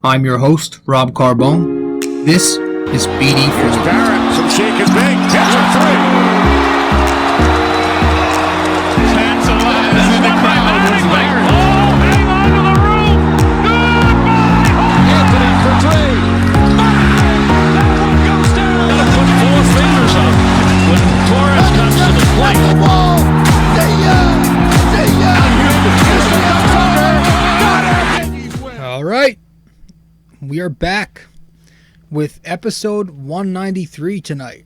I'm your host, Rob Carbone. This is BD4. Barrett, some shake and bake, gets a three. Chance alive in the crowd with Barrett. Oh, hang on to the roof. Goodbye. Anthony for three. That one goes down. Gotta put four fingers up when Torres comes to the plate. The wall. See ya. All right. We are back with episode 193 tonight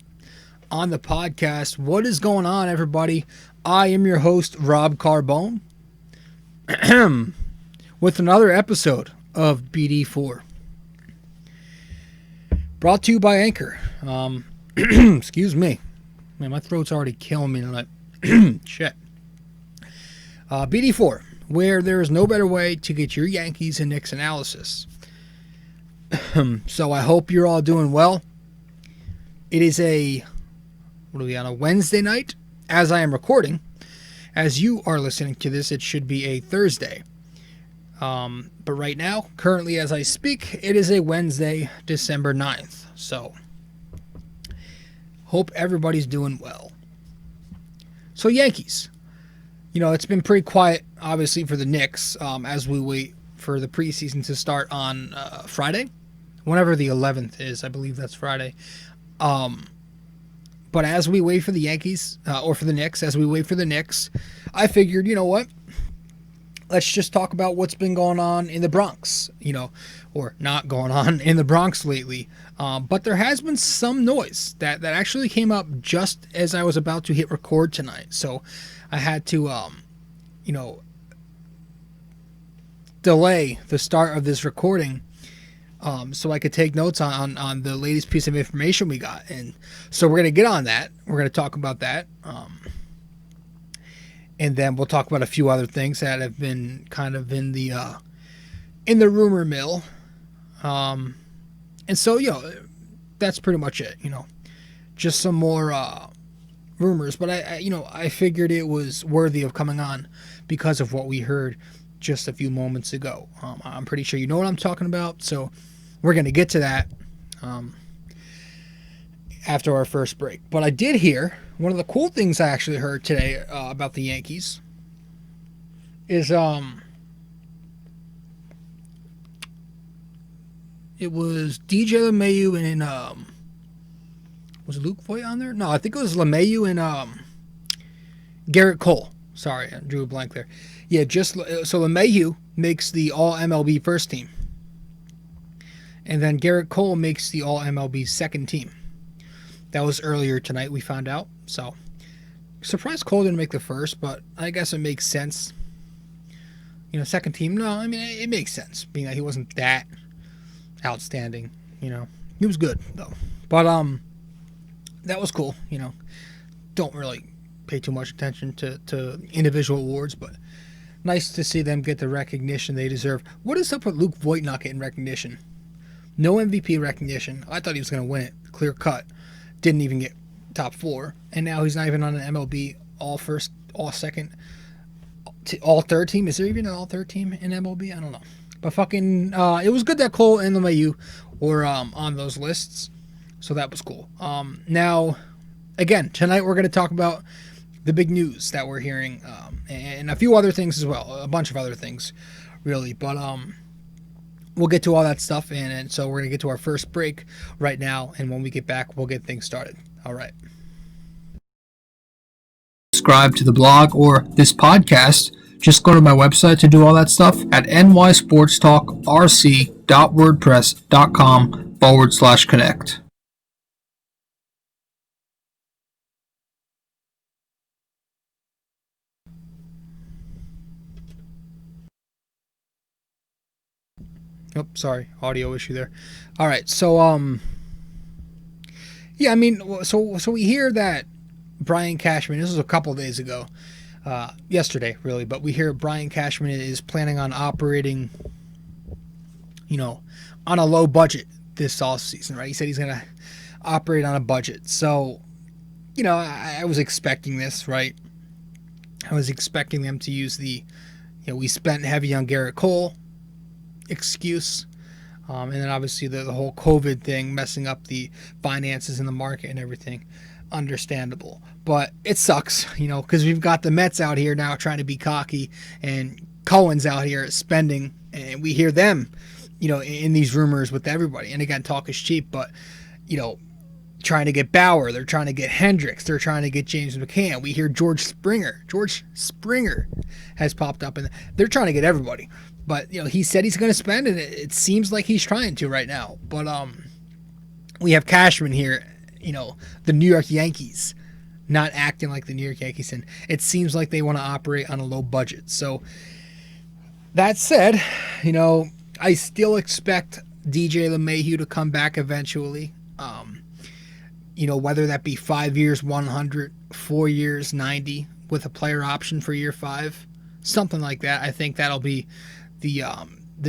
on the podcast. What is going on, everybody? I am your host, Rob Carbone, with another episode of BD4. Brought to you by Anchor. Excuse me. Man, my throat's already killing me tonight. Shit. BD4, where there is no better way to get your Yankees and Knicks analysis. So I hope you're all doing well. It is on a Wednesday night, as I am recording. As you are listening to this, it should be a Thursday. But right now, currently as I speak, it is a Wednesday, December 9th. So, hope everybody's doing well. So Yankees. You know, it's been pretty quiet, obviously, for the Knicks, as we wait for the preseason to start on Friday. Whenever the 11th is, I believe that's Friday. But as we wait for the Yankees, or for the Knicks, I figured, you know what? Let's just talk about what's been going on in the Bronx, or not going on in the Bronx lately. But there has been some noise that actually came up just as I was about to hit record tonight. So I had to, delay the start of this recording so I could take notes on the latest piece of information we got. And so we're going to get on that. We're going to talk about that. And then we'll talk about a few other things that have been kind of in the rumor mill. And so, that's pretty much it, just some more rumors. But I figured it was worthy of coming on because of what we heard just a few moments ago. I'm pretty sure you know what I'm talking about, so we're going to get to that after our first break. But I did hear, one of the cool things I actually heard today about the Yankees is it was DJ LeMahieu and was Luke Voigt on there? No, I think it was LeMahieu and Garrett Cole. Sorry, I drew a blank there. Yeah, so LeMahieu makes the All-MLB first team. And then Garrett Cole makes the All-MLB second team. That was earlier tonight, we found out. So, surprised Cole didn't make the first, but I guess it makes sense. Second team, no, I mean, it makes sense, being that he wasn't that outstanding, He was good, though. But, that was cool, Don't really pay too much attention to individual awards, but nice to see them get the recognition they deserve. What is up with Luke Voigt not getting recognition? No MVP recognition. I thought he was going to win it. Clear cut. Didn't even get top 4. And now he's not even on an MLB all first, all second, all third team. Is there even an all third team in MLB? I don't know. But fucking, it was good that Cole and LeMahieu were on those lists. So that was cool. Now, again, tonight we're going to talk about the big news that we're hearing, and a few other things as well. A bunch of other things, really. But we'll get to all that stuff, and so we're going to get to our first break right now, and when we get back, we'll get things started. All right. Subscribe to the blog or this podcast. Just go to my website to do all that stuff at nysportstalkrc.wordpress.com/connect. Oh, sorry, audio issue there. All right, so yeah, I mean, so we hear that Brian Cashman. This was a couple of days ago, yesterday really, but we hear Brian Cashman is planning on operating, on a low budget this offseason, right? He said he's gonna operate on a budget. So, I was expecting this, right? I was expecting them to use we spent heavy on Garrett Cole. excuse. And then obviously the whole COVID thing messing up the finances in the market and everything. Understandable. But it sucks, because we've got the Mets out here now trying to be cocky, and Cohen's out here spending, and we hear them, in these rumors with everybody. And again, talk is cheap, but, trying to get Bauer, they're trying to get Hendricks, they're trying to get James McCann. We hear George Springer has popped up, and they're trying to get everybody. But, he said he's going to spend, and it seems like he's trying to right now. But we have Cashman here, the New York Yankees, not acting like the New York Yankees, and it seems like they want to operate on a low budget. So that said, I still expect DJ LeMahieu to come back eventually. Whether that be 5 years, 100, 4 years, 90, with a player option for year 5, something like that. I think that'll be the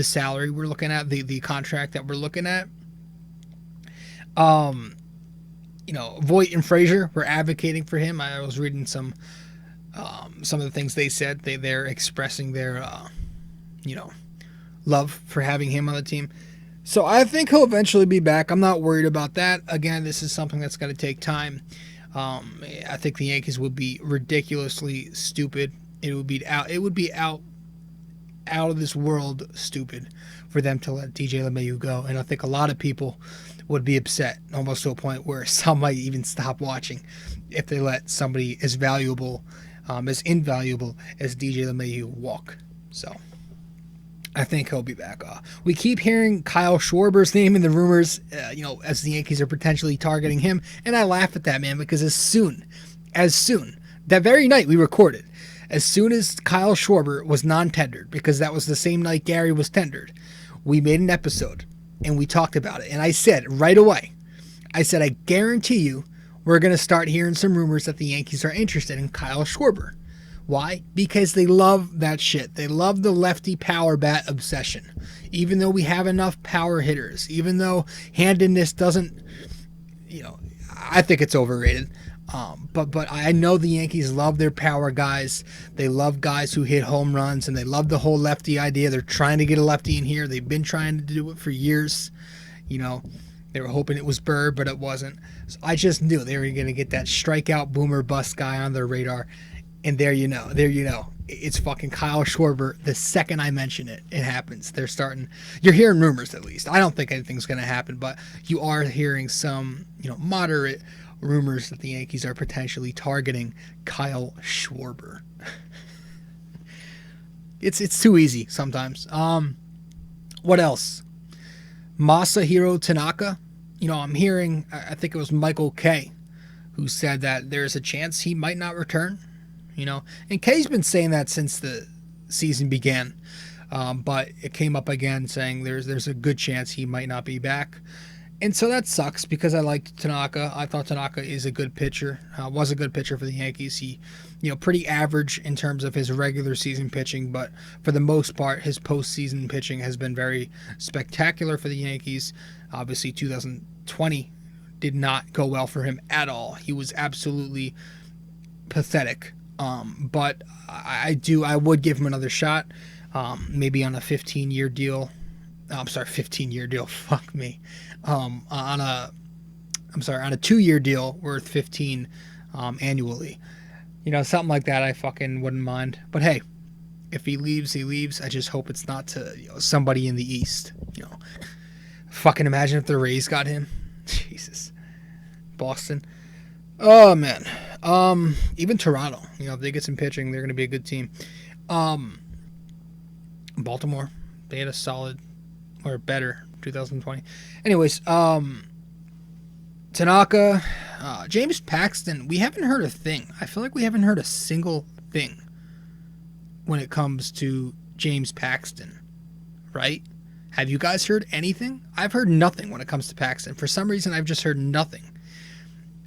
salary we're looking at, the contract that we're looking at. Voit and Frazier, we're advocating for him. I was reading some of the things they said. They're expressing their, love for having him on the team. So I think he'll eventually be back. I'm not worried about that. Again, this is something that's going to take time. I think the Yankees would be ridiculously stupid. It would be out of this world stupid for them to let DJ LeMahieu go. And I think a lot of people would be upset, almost to a point where some might even stop watching if they let somebody as valuable, as invaluable as DJ LeMahieu walk. So I think he'll be back. We keep hearing Kyle Schwarber's name in the rumors, as the Yankees are potentially targeting him. And I laugh at that, man, because as soon, that very night we recorded, as soon as Kyle Schwarber was non-tendered, because that was the same night Gary was tendered, we made an episode and we talked about it. And I said right away, I guarantee you we're going to start hearing some rumors that the Yankees are interested in Kyle Schwarber. Why? Because they love that shit. They love the lefty power bat obsession. Even though we have enough power hitters, even though handedness doesn't, I think it's overrated. But I know the Yankees love their power guys. They love guys who hit home runs, and they love the whole lefty idea. They're trying to get a lefty in here. They've been trying to do it for years. They were hoping it was Burr, but it wasn't. So I just knew they were going to get that strikeout boomer bust guy on their radar. And there you know, it's fucking Kyle Schwarber. The second I mention it, it happens. You're hearing rumors at least. I don't think anything's going to happen, but you are hearing some, moderate rumors that the Yankees are potentially targeting Kyle Schwarber. It's too easy sometimes. What else? Masahiro Tanaka. I'm hearing, I think it was Michael Kay, who said that there's a chance he might not return. And Kay's been saying that since the season began, but it came up again saying there's a good chance he might not be back, and so that sucks because I liked Tanaka. I thought Tanaka is a good pitcher, was a good pitcher for the Yankees. He, pretty average in terms of his regular season pitching, but for the most part, his postseason pitching has been very spectacular for the Yankees. Obviously, 2020 did not go well for him at all. He was absolutely pathetic. But I would give him another shot, maybe on a 15-year deal. 15-year deal. Fuck me. On a 2-year deal worth 15 annually. Something like that. I fucking wouldn't mind. But hey, if he leaves, he leaves. I just hope it's not to somebody in the East. Fucking imagine if the Rays got him. Jesus. Boston. Oh man. Even Toronto, if they get some pitching, they're going to be a good team. Baltimore, they had a solid or better 2020. Anyways, Tanaka, James Paxton, we haven't heard a thing. I feel like we haven't heard a single thing when it comes to James Paxton, right? Have you guys heard anything? I've heard nothing when it comes to Paxton. For some reason, I've just heard nothing.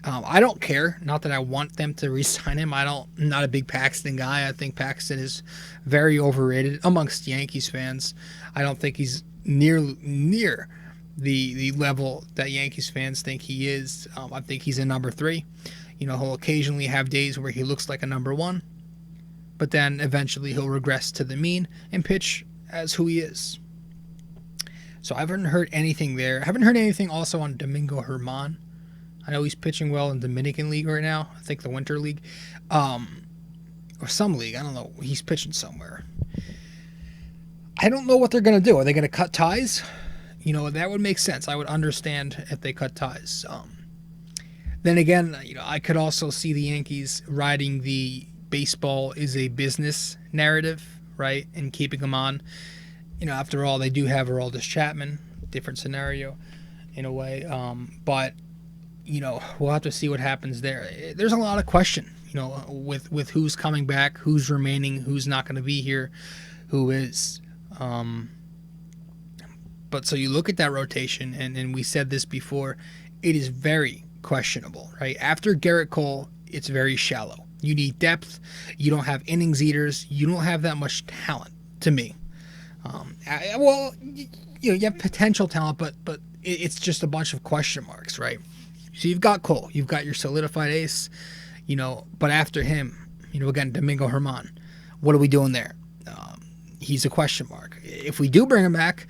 I don't care. Not that I want them to re-sign him. I'm not a big Paxton guy. I think Paxton is very overrated amongst Yankees fans. I don't think he's near the level that Yankees fans think he is. I think he's a number 3. He'll occasionally have days where he looks like a number 1, but then eventually he'll regress to the mean and pitch as who he is. So I haven't heard anything there. I haven't heard anything also on Domingo Germán. I know he's pitching well in Dominican League right now. I think the Winter League. Or some league. I don't know. He's pitching somewhere. I don't know what they're going to do. Are they going to cut ties? That would make sense. I would understand if they cut ties. Then again, I could also see the Yankees riding the baseball is a business narrative, right? And keeping them on. After all, they do have Aroldis Chapman. Different scenario in a way. But, we'll have to see what happens there. There's a lot of question, with who's coming back, who's remaining, who's not going to be here, who is. But so you look at that rotation, and we said this before, it is very questionable, right? After Garrett Cole, it's very shallow. You need depth. You don't have innings eaters. You don't have that much talent, to me. You have potential talent, but it's just a bunch of question marks, right? So you've got Cole. You've got your solidified ace, but after him, again, Domingo Germán. What are we doing there? He's a question mark. If we do bring him back,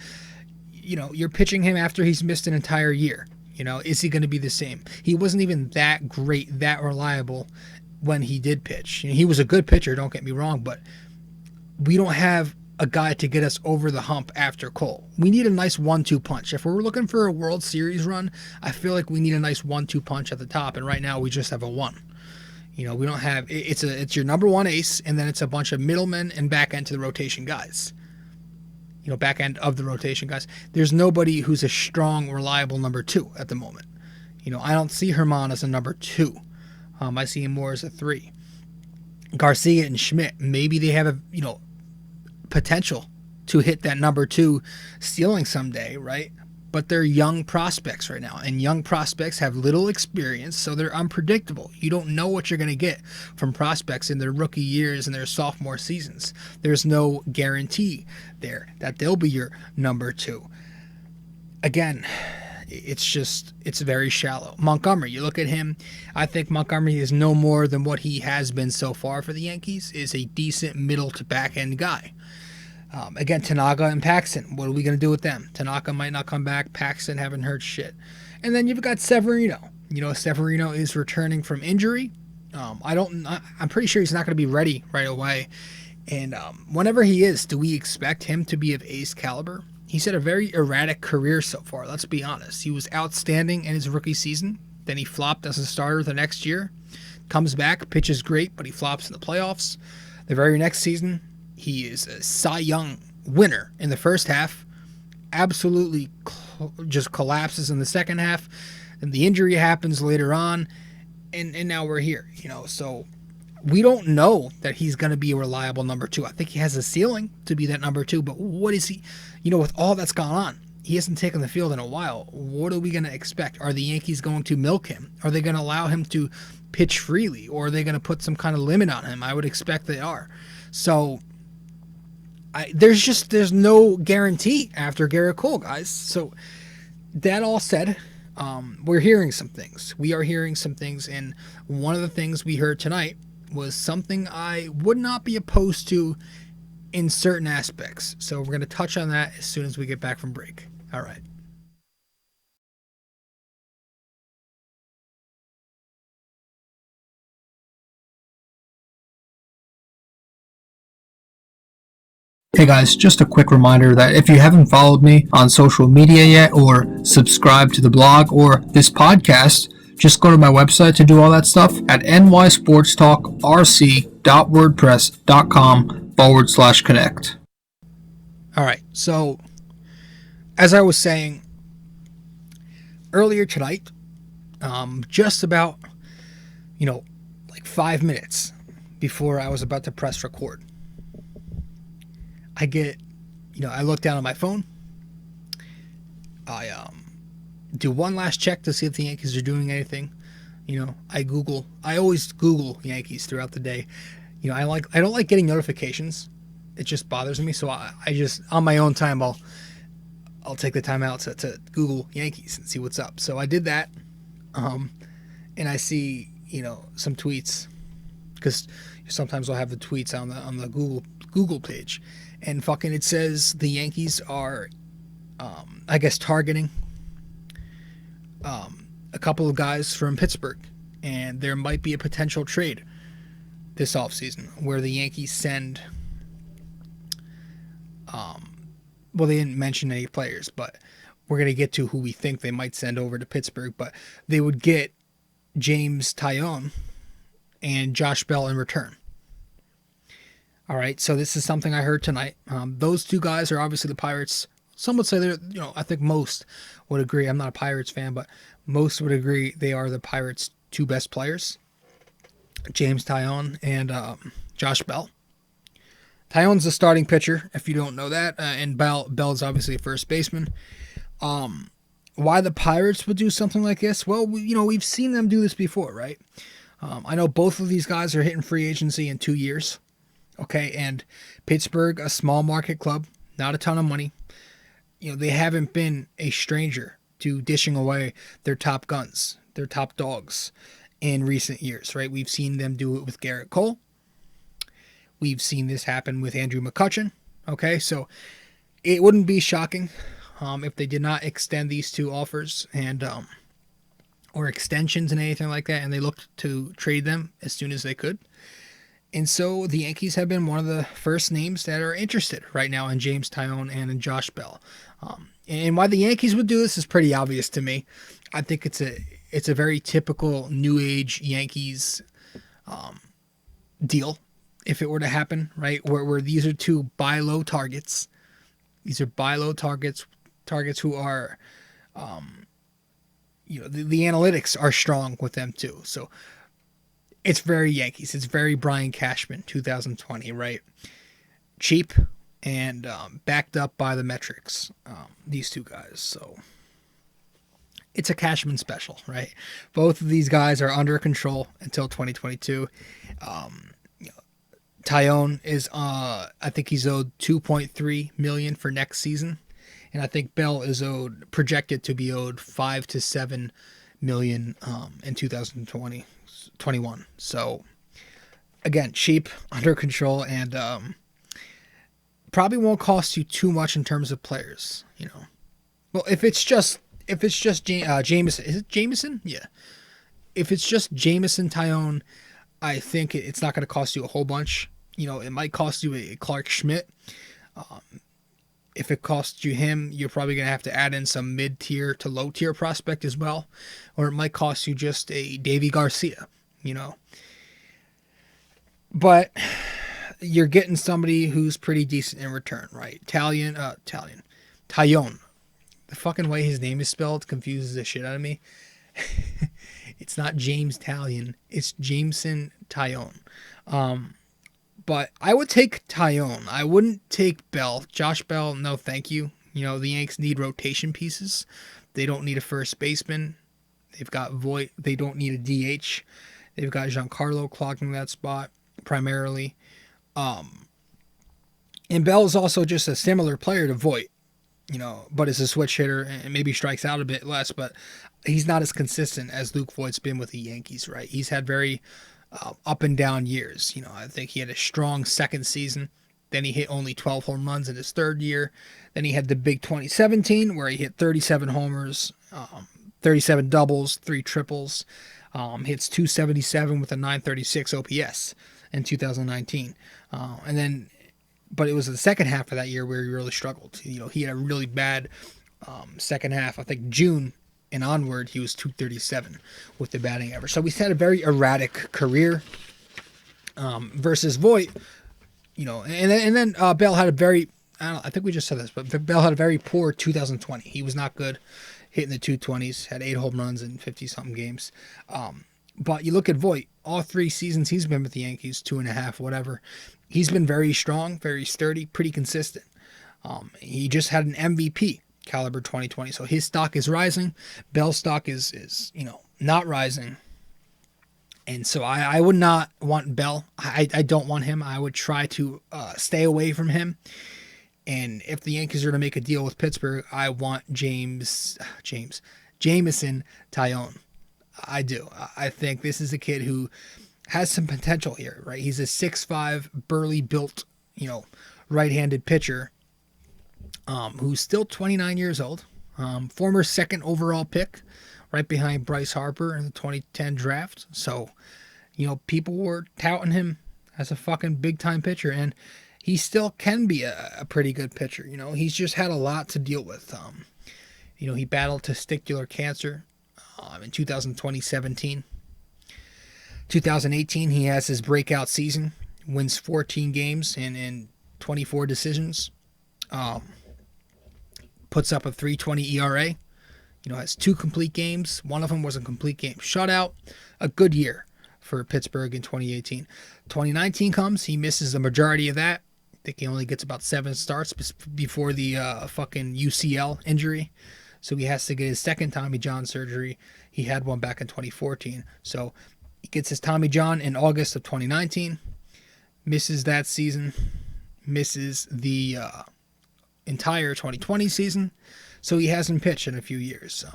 you're pitching him after he's missed an entire year. Is he going to be the same? He wasn't even that great, that reliable when he did pitch. He was a good pitcher, don't get me wrong, but we don't have a guy to get us over the hump after Cole. We need a nice 1-2 punch. If we're looking for a World Series run, I feel like we need a nice 1-2 punch at the top, and right now we just have a 1. We don't have it's your number one ace, and then it's a bunch of middlemen and back end to the rotation guys. Back end of the rotation guys. There's nobody who's a strong, reliable number 2 at the moment. I don't see Germán as a number 2. I see him more as a 3. Garcia and Schmidt, maybe they have a potential to hit that number 2 ceiling someday, right? But they're young prospects right now, and young prospects have little experience, so they're unpredictable. You don't know what you're going to get from prospects in their rookie years and their sophomore seasons. There's no guarantee there that they'll be your number 2. Again, it's very shallow. Montgomery, you look at him, I think Montgomery is no more than what he has been so far for the Yankees, is a decent middle to back end guy. Again, Tanaka and Paxton, what are we going to do with them? Tanaka might not come back. Paxton haven't heard shit. And then you've got Severino. Severino is returning from injury. I'm pretty sure he's not going to be ready right away. And whenever he is, do we expect him to be of ace caliber? He's had a very erratic career so far, let's be honest. He was outstanding in his rookie season. Then he flopped as a starter the next year. Comes back, pitches great, but he flops in the playoffs. The very next season, he is a Cy Young winner in the first half, absolutely just collapses in the second half, and the injury happens later on, and now we're here, so we don't know that he's going to be a reliable number 2. I think he has a ceiling to be that number 2, but what is he, with all that's gone on, he hasn't taken the field in a while. What are we going to expect? Are the Yankees going to milk him? Are they going to allow him to pitch freely, or are they going to put some kind of limit on him? I would expect they are. So there's no guarantee after Garrett Cole, guys. So that all said, we're hearing some things. We are hearing some things, and one of the things we heard tonight was something I would not be opposed to in certain aspects. So we're going to touch on that as soon as we get back from break. All right. Hey guys, just a quick reminder that if you haven't followed me on social media yet, or subscribed to the blog or this podcast, just go to my website to do all that stuff at nysportstalkrc.wordpress.com/connect. All right, so as I was saying earlier tonight, just about, like 5 minutes before I was about to press record, I get, I look down at my phone. I do one last check to see if the Yankees are doing anything. I always Google Yankees throughout the day. I don't like getting notifications. It just bothers me. So I just, on my own time, I'll take the time out to Google Yankees and see what's up. So I did that. And I see, some tweets, because sometimes I'll have the tweets on the Google page. And fucking it says the Yankees are I guess, targeting a couple of guys from Pittsburgh. And there might be a potential trade this offseason where the Yankees send, well, they didn't mention any players, but we're going to get to who we think they might send over to Pittsburgh. But they would get Jameson Taillon and Josh Bell in return. All right, so this is something I heard tonight. Those two guys are obviously the Pirates. Some would say they're, I think most would agree. I'm not a Pirates fan, but most would agree they are the Pirates' two best players, Jameson Taillon and Josh Bell. Taillon's the starting pitcher, if you don't know that, and Bell's obviously a first baseman. Why the Pirates would do something like this? Well, we've seen them do this before, right? I know both of these guys are hitting free agency in 2 years. Okay, and Pittsburgh, a small market club, not a ton of money. They haven't been a stranger to dishing away their top guns, their top dogs in recent years, right? We've seen them do it with Garrett Cole. We've seen this happen with Andrew McCutchen. Okay, so it wouldn't be shocking if they did not extend these two offers and or extensions and anything like that, and they looked to trade them as soon as they could. And so the Yankees have been one of the first names that are interested right now in Jameson Taillon and in Josh Bell. And why the Yankees would do this is pretty obvious to me. I think it's a very typical New Age Yankees deal if it were to happen, right? Where these are two buy low targets. These are buy low targets who are, the analytics are strong with them too. So it's very Yankees. It's very Brian Cashman, 2020, right? Cheap and backed up by the metrics, these two guys. So it's a Cashman special, right? Both of these guys are under control until 2022. Taillon is, I think he's owed $2.3 million for next season, and I think Bell is projected to be owed $5 to $7 million in 2021. So again, cheap, under control, and probably won't cost you too much in terms of players. Well, if it's just Jameson, is it Jameson? Yeah. If it's just Jameson Taillon, I think it's not going to cost you a whole bunch. It might cost you a Clark Schmidt. If it costs you him, you're probably going to have to add in some mid-tier to low-tier prospect as well. Or it might cost you just a Davy Garcia, But you're getting somebody who's pretty decent in return, right? Taillon. The fucking way his name is spelled confuses the shit out of me. It's not James Taillon. It's Jameson Taillon. But I would take Taillon. I wouldn't take Bell. Josh Bell, no thank you. The Yanks need rotation pieces. They don't need a first baseman. They've got Voit. They don't need a DH. They've got Giancarlo clogging that spot primarily. And Bell is also just a similar player to Voit, but is a switch hitter and maybe strikes out a bit less, but he's not as consistent as Luke Voigt's been with the Yankees, right? He's had very up and down years. I think he had a strong second season. Then he hit only 12 home runs in his third year. Then he had the big 2017 where he hit 37 homers, 37 doubles, 3 triples, hits 277 with a 936 OPS in 2019. But it was the second half of that year where he really struggled. He had a really bad second half. I think June and onward, he was 237 with the batting average. So he's had a very erratic career versus Voit, and then Bell had a very, I think we just said this, but Bell had a very poor 2020. He was not good, hitting the 220s, had 8 home runs in 50-something games. But you look at Voit, all 3 seasons he's been with the Yankees, 2.5, whatever. He's been very strong, very sturdy, pretty consistent. He just had an MVP caliber 2020, so his stock is rising. Bell's stock is not rising, and so I would not want Bell. I don't want him. I would try to stay away from him. And if the Yankees are to make a deal with Pittsburgh, I want Jameson Taillon. I do. I think this is a kid who has some potential here, right? He's a 6'5", burly built, right-handed pitcher who's still 29 years old, former second overall pick, right behind Bryce Harper in the 2010 draft. So, people were touting him as a fucking big-time pitcher, and he still can be a pretty good pitcher. He's just had a lot to deal with. He battled testicular cancer in 2017. 2018, he has his breakout season, wins 14 games and 24 decisions, puts up a 3.20 ERA, has 2 complete games. One of them was a complete game shutout. A good year for Pittsburgh in 2018. 2019 comes, he misses the majority of that. I think he only gets about 7 starts before the fucking UCL injury. So he has to get his second Tommy John surgery. He had one back in 2014. So he gets his Tommy John in August of 2019. Misses that season. Misses the entire 2020 season. So he hasn't pitched in a few years.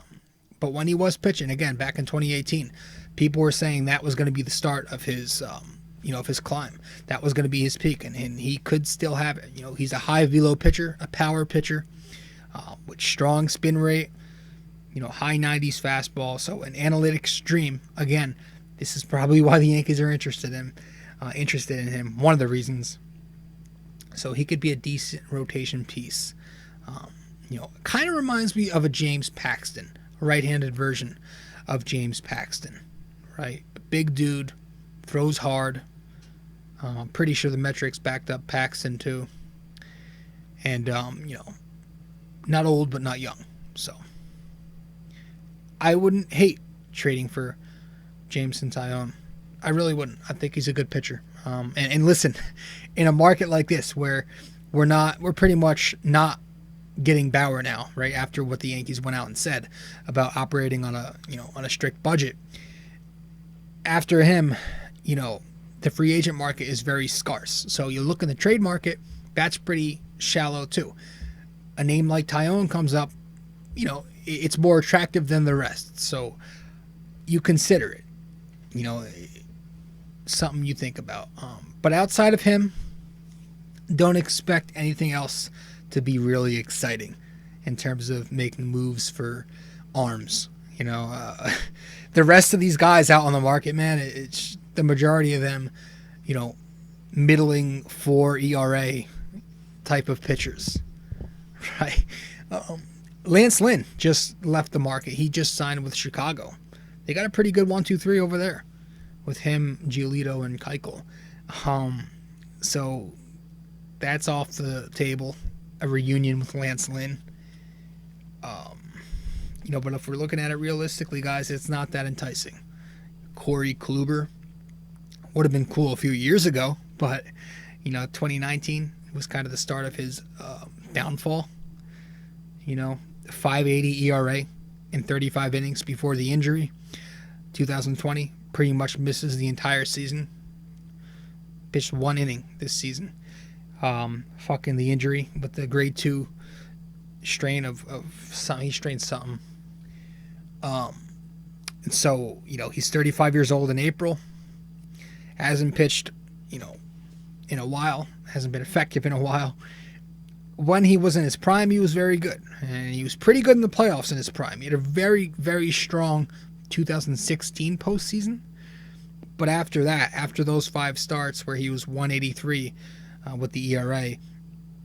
But when he was pitching, again, back in 2018, people were saying that was going to be the start of his, of his climb. That was going to be his peak, and he could still have it. He's a high velo pitcher, a power pitcher, with strong spin rate, high 90s fastball. So an analytics dream. Again, this is probably why the Yankees are interested in him. One of the reasons. So he could be a decent rotation piece. Kind of reminds me of a James Paxton, a right-handed version of James Paxton, right? A big dude, throws hard. I'm pretty sure the metrics backed up Paxton too. And, not old but not young. So I wouldn't hate trading for Jameson Taillon. I really wouldn't. I think he's a good pitcher. And listen, in a market like this where we're pretty much not getting Bauer now, right? After what the Yankees went out and said about operating on a strict budget. After him, the free agent market is very scarce. So you look in the trade market, that's pretty shallow too. A name like Taillon comes up, it's more attractive than the rest. So you consider it, something you think about. But outside of him, don't expect anything else to be really exciting in terms of making moves for arms. The rest of these guys out on the market, man, it's the majority of them, middling 4 ERA type of pitchers, right? Lance Lynn just left the market. He just signed with Chicago. They got a pretty good 1-2-3 over there with him, Giolito, and Keuchel. So that's off the table. A reunion with Lance Lynn. But if we're looking at it realistically, guys, it's not that enticing. Corey Kluber would have been cool a few years ago, but 2019 was kind of the start of his downfall. 5.80 ERA in 35 innings before the injury. 2020 pretty much misses the entire season. Pitched 1 inning this season. Fucking the injury with the grade 2 strain of something. He strained something. And so, he's 35 years old in April. Hasn't pitched, in a while. Hasn't been effective in a while. When he was in his prime, he was very good. And he was pretty good in the playoffs in his prime. He had a very, very strong 2016 postseason. But after that, after those 5 starts where he was 183 with the ERA,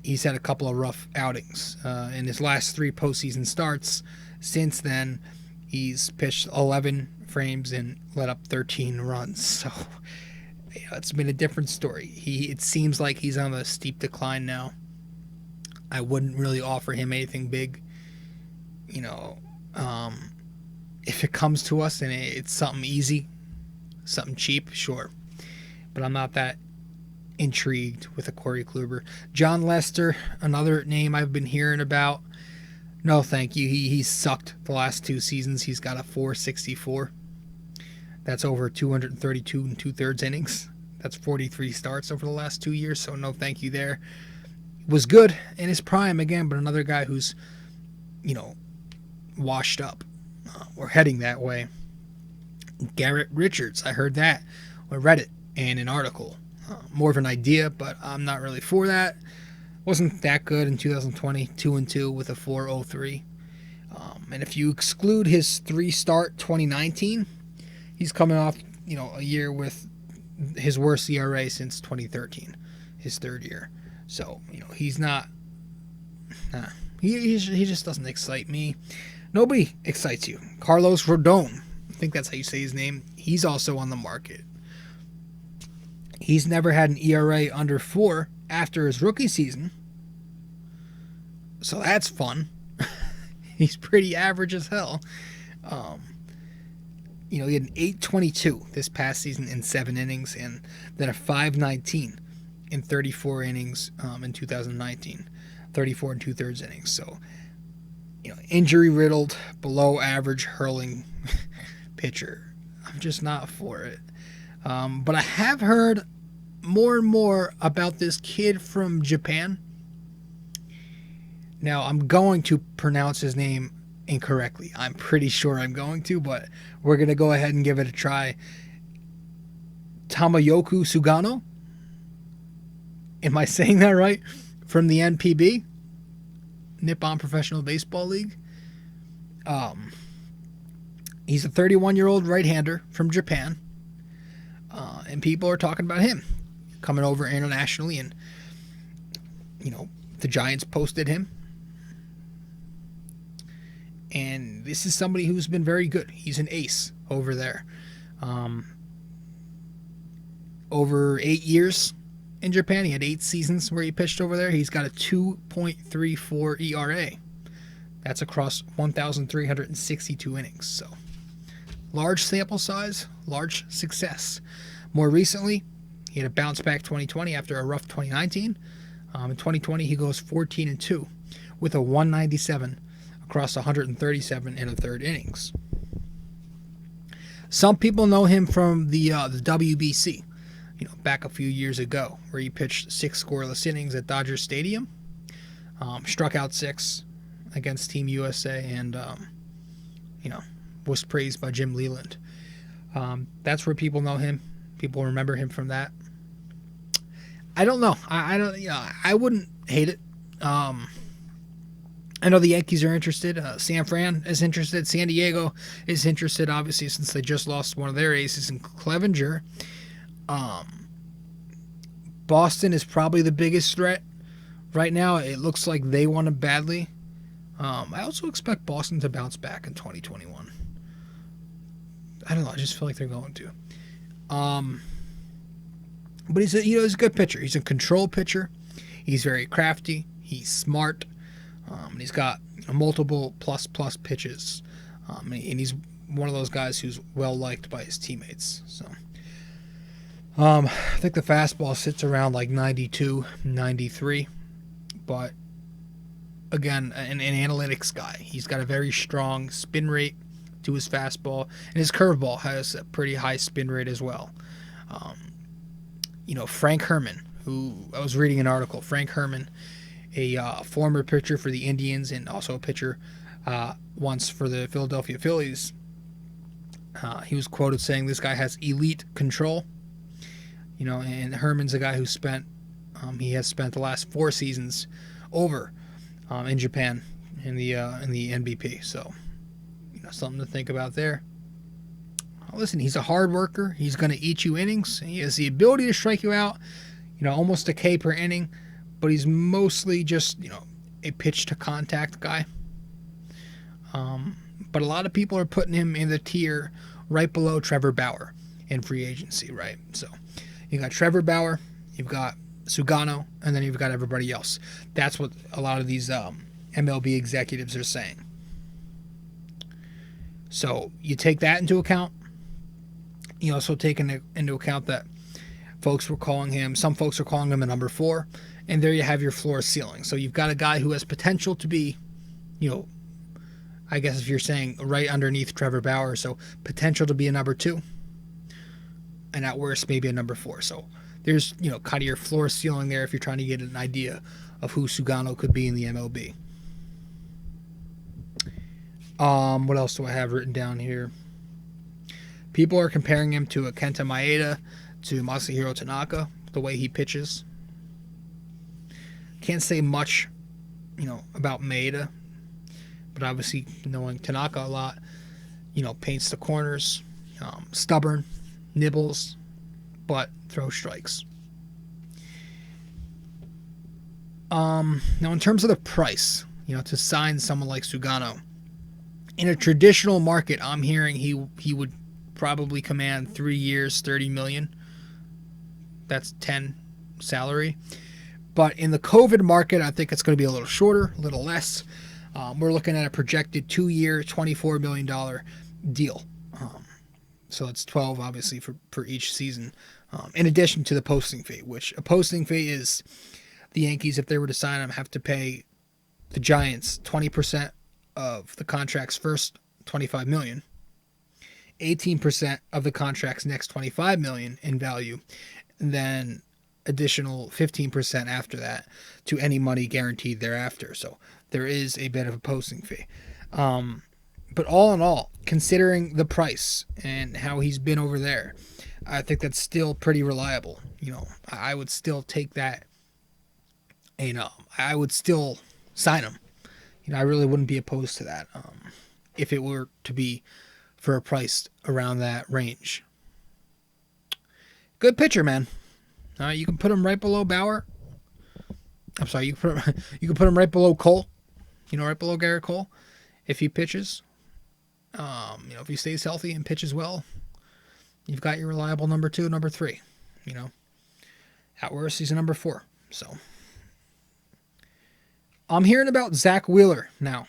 he's had a couple of rough outings. In his last 3 postseason starts, since then, he's pitched 11 frames and let up 13 runs. So it's been a different story. It seems like he's on a steep decline now. I wouldn't really offer him anything big. If it comes to us and it's something easy, something cheap, sure. But I'm not that intrigued with a Corey Kluber. John Lester, another name I've been hearing about. No, thank you. He's sucked the last 2 seasons. He's got a 4.64. That's over 232 2/3 innings. That's 43 starts over the last 2 years. So no, thank you there. Was good in his prime again, but another guy who's, washed up. Or heading that way. Garrett Richards, I heard that. I read it in an article. More of an idea, but I'm not really for that. Wasn't that good in 2020, 2-2 with a 4.03. And if you exclude his 3-start 2019, he's coming off, a year with his worst ERA since 2013, his third year. So, he's not. He just doesn't excite me. Nobody excites you. Carlos Rodon, I think that's how you say his name. He's also on the market. He's never had an ERA under 4 after his rookie season. So that's fun. He's pretty average as hell. He had an 8.22 this past season in 7 innings, and then a 5.19 in 34 innings in 2019. 34 and 2/3 innings. So, injury riddled, below average hurling pitcher. I'm just not for it. But I have heard more and more about this kid from Japan. Now, I'm going to pronounce his name incorrectly. I'm pretty sure I'm going to, but we're going to go ahead and give it a try. Tamayoku Sugano? Am I saying that right? From the NPB, Nippon Professional Baseball League. He's a 31-year-old right-hander from Japan, and people are talking about him coming over internationally, and the Giants posted him, and this is somebody who's been very good. He's an ace over there. Over 8 years in Japan, he had 8 seasons where he pitched over there. He's got a 2.34 ERA. That's across 1,362 innings. So, large sample size, large success. More recently, he had a bounce back 2020 after a rough 2019. In 2020, he goes 14-2 with a 197 across 137 and a third innings. Some people know him from the WBC. Back a few years ago, where he pitched 6 scoreless innings at Dodger Stadium, struck out 6 against Team USA, and was praised by Jim Leland. That's where people know him. People remember him from that. I don't know. I don't. I wouldn't hate it. I know the Yankees are interested. San Fran is interested. San Diego is interested, obviously, since they just lost one of their aces in Clevenger. Boston is probably the biggest threat right now. It looks like they want him badly. I also expect Boston to bounce back in 2021. I don't know. I just feel like they're going to. But he's a good pitcher. He's a control pitcher. He's very crafty. He's smart. And he's got multiple plus pitches. And he's one of those guys who's well liked by his teammates. So. I think the fastball sits around like 92, 93. But, again, an analytics guy. He's got a very strong spin rate to his fastball. And his curveball has a pretty high spin rate as well. Frank Herman, who I was reading an article. Frank Herman, a former pitcher for the Indians and also a pitcher once for the Philadelphia Phillies. He was quoted saying this guy has elite control. And Herman's a guy who he has spent the last 4 seasons over in Japan in the NBP. So, something to think about there. Listen, he's a hard worker. He's going to eat you innings. He has the ability to strike you out, almost a K per inning, but he's mostly just, a pitch to contact guy. But a lot of people are putting him in the tier right below Trevor Bauer in free agency, right? So, you got Trevor Bauer, you've got Sugano, and then you've got everybody else. That's what a lot of these MLB executives are saying. So you take that into account. You also take into account that some folks are calling him a number 4, and there you have your floor ceiling. So you've got a guy who has potential to be, I guess if you're saying right underneath Trevor Bauer, so potential to be a number 2. And at worst, maybe a number 4. So there's, kind of your floor ceiling there if you're trying to get an idea of who Sugano could be in the MLB. What else do I have written down here? People are comparing him to a Kenta Maeda, to Masahiro Tanaka, the way he pitches. Can't say much, about Maeda, but obviously knowing Tanaka a lot, paints the corners, stubborn, nibbles, but throws strikes. Now in terms of the price, to sign someone like Sugano, in a traditional market, I'm hearing he would probably command 3 years, $30 million. That's 10 salary. But in the COVID market, I think it's going to be a little shorter, a little less. We're looking at a projected 2-year, $24 million deal. So it's 12, obviously, for each season, in addition to the posting fee, which a posting fee is the Yankees, if they were to sign him, have to pay the Giants 20% of the contract's first $25 million, 18% of the contract's next $25 million in value, and then additional 15% after that to any money guaranteed thereafter. So there is a bit of a posting fee. But all in all, considering the price and how he's been over there, I think that's still pretty reliable. I would still take that. I would still sign him. I really wouldn't be opposed to that if it were to be for a price around that range. Good pitcher, man. You can put him right below Bauer. I'm sorry, you can put him right below Cole. Right below Garrett Cole, if he pitches. If he stays healthy and pitches well, you've got your reliable number 2, number 3. At worst, he's a number 4. So I'm hearing about Zach Wheeler now.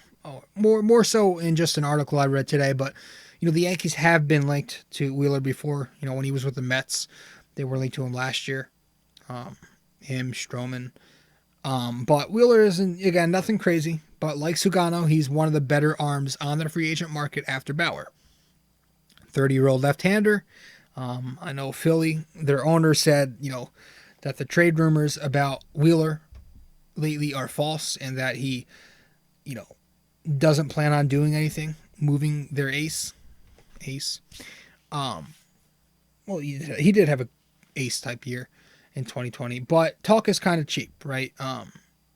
More so in just an article I read today, but the Yankees have been linked to Wheeler before. When he was with the Mets, they were linked to him last year. Him, Stroman. But Wheeler isn't, again, nothing crazy. But like Sugano, he's one of the better arms on the free agent market after Bauer. 30-year-old left-hander. I know Philly, their owner said, that the trade rumors about Wheeler lately are false and that he, doesn't plan on doing anything, moving their ace. Well, he did have a ace type year in 2020, but talk is kind of cheap, right?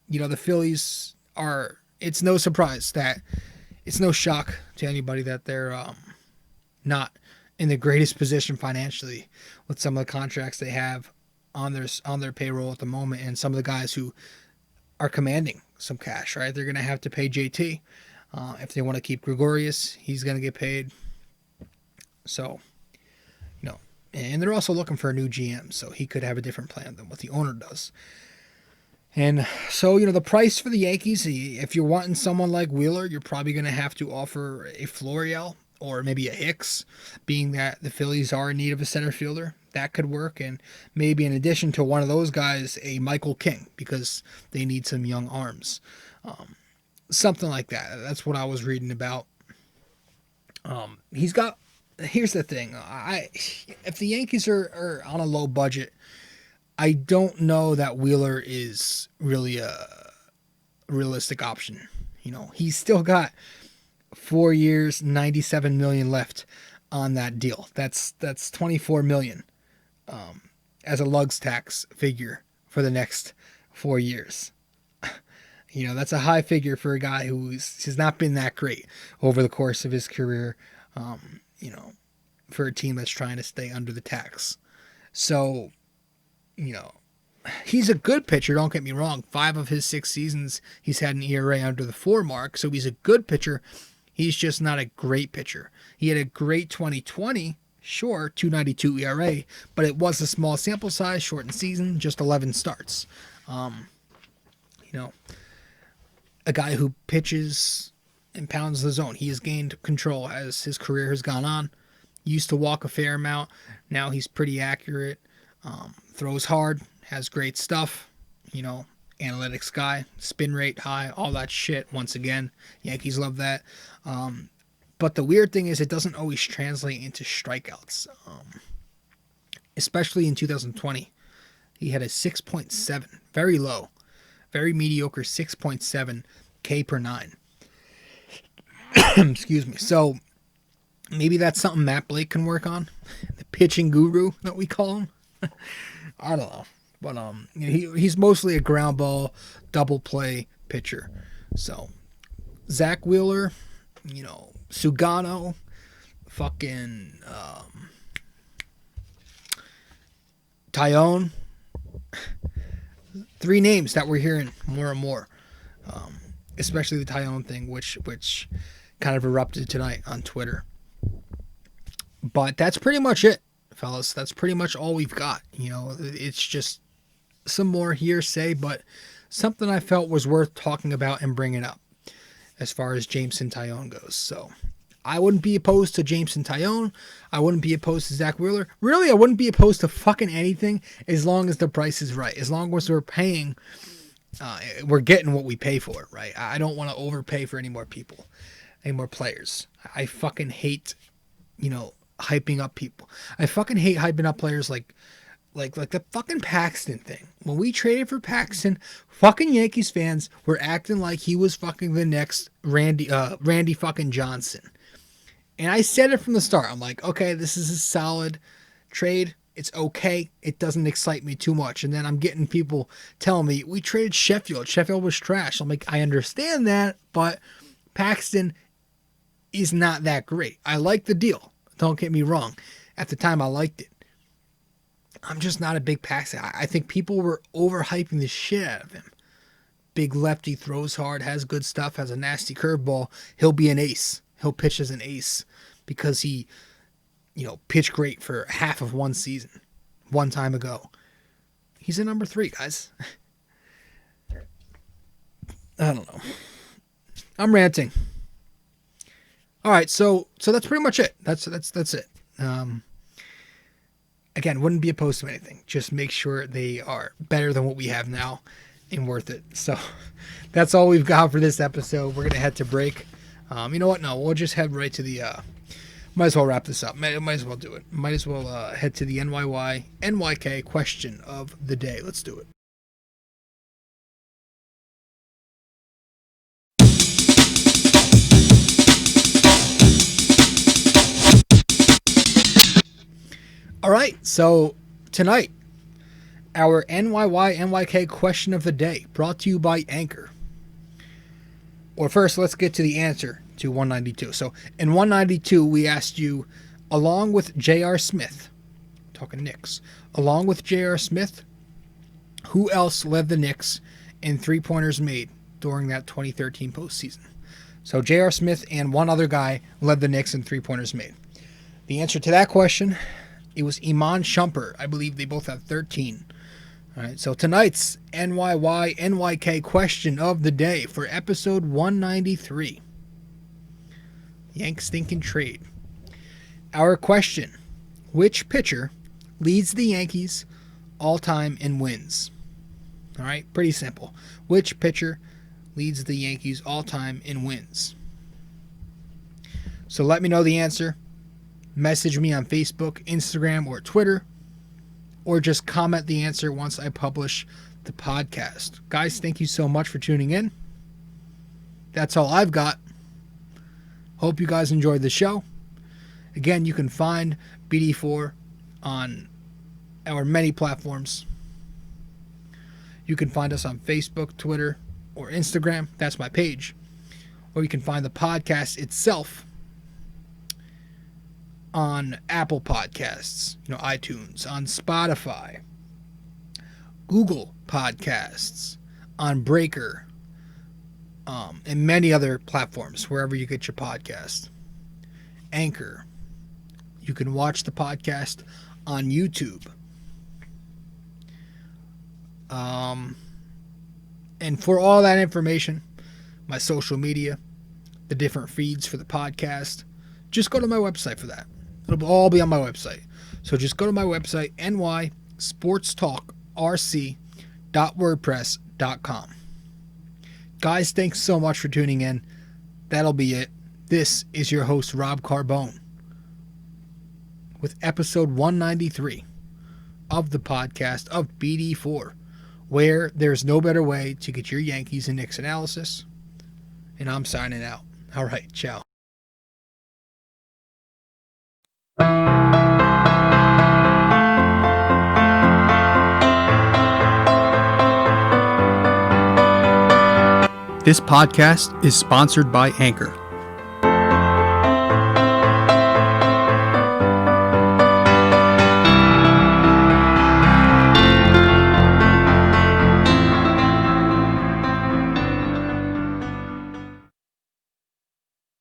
The Phillies are, it's no surprise that it's no shock to anybody that they're not in the greatest position financially with some of the contracts they have on their payroll at the moment, and some of the guys who are commanding some cash, right? They're going to have to pay JT. If they want to keep Gregorius, he's going to get paid. So, and they're also looking for a new GM, so he could have a different plan than what the owner does. And so, the price for the Yankees, if you're wanting someone like Wheeler, you're probably going to have to offer a Florial or maybe a Hicks, being that the Phillies are in need of a center fielder. That could work. And maybe in addition to one of those guys, a Michael King, because they need some young arms. Something like that. That's what I was reading about. Here's the thing. If the Yankees are on a low budget, I don't know that Wheeler is really a realistic option. He's still got 4 years, $97 million left on that deal. That's $24 million as a lugs tax figure for the next 4 years. That's a high figure for a guy has not been that great over the course of his career. For a team that's trying to stay under the tax. So, he's a good pitcher, don't get me wrong. 5 of his 6 seasons, he's had an ERA under the 4 mark, so he's a good pitcher. He's just not a great pitcher. He had a great 2020, sure, 2.92 ERA, but it was a small sample size, shortened season, just 11 starts. A guy who pitches and pounds the zone. He has gained control as his career has gone on. Used to walk a fair amount. Now he's pretty accurate. Throws hard. Has great stuff. Analytics guy. Spin rate high. All that shit. Once again, Yankees love that. But the weird thing is it doesn't always translate into strikeouts. Especially in 2020. He had a 6.7. Very low. Very mediocre 6.7 K per 9. Excuse me. So maybe that's something Matt Blake can work on. The pitching guru that we call him. I don't know. But he's mostly a ground ball, double play pitcher. So Zach Wheeler, Sugano, fucking Taillon. 3 names that we're hearing more and more, especially the Taillon thing, which kind of erupted tonight on Twitter. But that's pretty much it, fellas. That's pretty much all we've got. It's just some more hearsay, but something I felt was worth talking about and bringing up as far as Jameson Taillon goes. So I wouldn't be opposed to Jameson Taillon. I wouldn't be opposed to Zach Wheeler. Really, I wouldn't be opposed to fucking anything as long as the price is right. As long as we're paying, we're getting what we pay for, right? I don't want to overpay for any more people, any more players. I fucking hate, hyping up people. I fucking hate hyping up players like the fucking Paxton thing. When we traded for Paxton, fucking Yankees fans were acting like he was fucking the next Randy fucking Johnson. And I said it from the start. I'm like, okay, this is a solid trade. It's okay. It doesn't excite me too much. And then I'm getting people telling me, we traded Sheffield. Sheffield was trash. I'm like, I understand that, but Paxton is not that great. I like the deal. Don't get me wrong. At the time, I liked it. I'm just not a big Paxton. I think people were overhyping the shit out of him. Big lefty, throws hard, has good stuff, has a nasty curveball. He'll be an ace. He'll pitch as an ace because he, pitched great for half of one season, one time ago. He's a number 3, guys. I don't know. I'm ranting. All right, so that's pretty much it. That's it. Again, wouldn't be opposed to anything. Just make sure they are better than what we have now and worth it. So that's all we've got for this episode. We're going to head to break. You know what? No, we'll just head right to the... might as well wrap this up. Might as well do it. Might as well head to the NYK question of the day. Let's do it. All right, so tonight, our NYK question of the day, brought to you by Anchor. Or first, let's get to the answer to 192. So in 192, we asked you, along with J.R. Smith, talking Knicks, along with J.R. Smith, who else led the Knicks in three-pointers made during that 2013 postseason? So J.R. Smith and one other guy led the Knicks in three-pointers made. The answer to that question, it was Iman Shumpert. I believe they both have 13. All right, so tonight's NYK question of the day for episode 193. Yanks stinking trade. Our question, which pitcher leads the Yankees all-time in wins? All right, pretty simple. Which pitcher leads the Yankees all-time in wins? So let me know the answer. Message me on Facebook, Instagram, or Twitter, or just comment the answer once I publish the podcast. Guys, thank you so much for tuning in. That's all I've got. Hope you guys enjoyed the show. Again, you can find BD4 on our many platforms. You can find us on Facebook, Twitter, or Instagram. That's my page. Or you can find the podcast itself on Apple Podcasts, iTunes, on Spotify, Google Podcasts, on Breaker, and many other platforms, wherever you get your podcast. Anchor. You can watch the podcast on YouTube. And for all that information, my social media, the different feeds for the podcast, just go to my website for that. It'll all be on my website. So just go to my website, nysportstalkrc.wordpress.com. Guys, thanks so much for tuning in. That'll be it. This is your host, Rob Carbone, with episode 193 of the podcast of BD4, where there's no better way to get your Yankees and Knicks analysis. And I'm signing out. All right, ciao. This podcast is sponsored by Anchor.